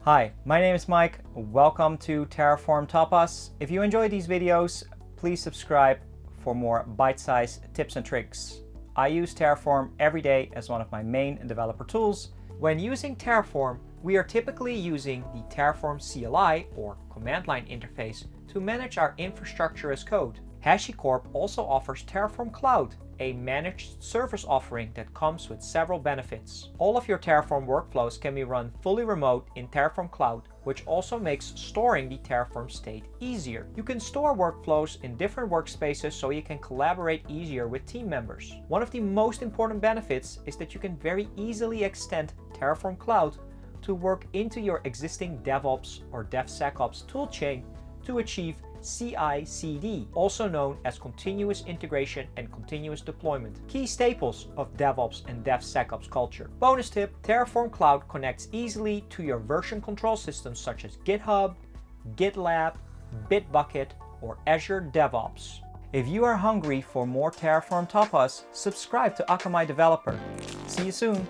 Hi, my name is Mike. Welcome to Terraform Tapas. If you enjoy these videos, please subscribe for more bite-sized tips and tricks. I use Terraform every day as one of my main developer tools. When using Terraform, we are typically using the Terraform CLI or command line interface to manage our infrastructure as code. HashiCorp also offers Terraform Cloud, a managed service offering that comes with several benefits. All of your Terraform workflows can be run fully remote in Terraform Cloud, which also makes storing the Terraform state easier. You can store workflows in different workspaces so you can collaborate easier with team members. One of the most important benefits is that you can very easily extend Terraform Cloud to work into your existing DevOps or DevSecOps toolchain to achieve CI/CD, also known as continuous integration and continuous deployment, key staples of DevOps and DevSecOps culture. Bonus tip, Terraform Cloud connects easily to your version control systems such as GitHub, GitLab, Bitbucket, or Azure DevOps. If you are hungry for more Terraform Tapas, subscribe to Akamai Developer. See you soon!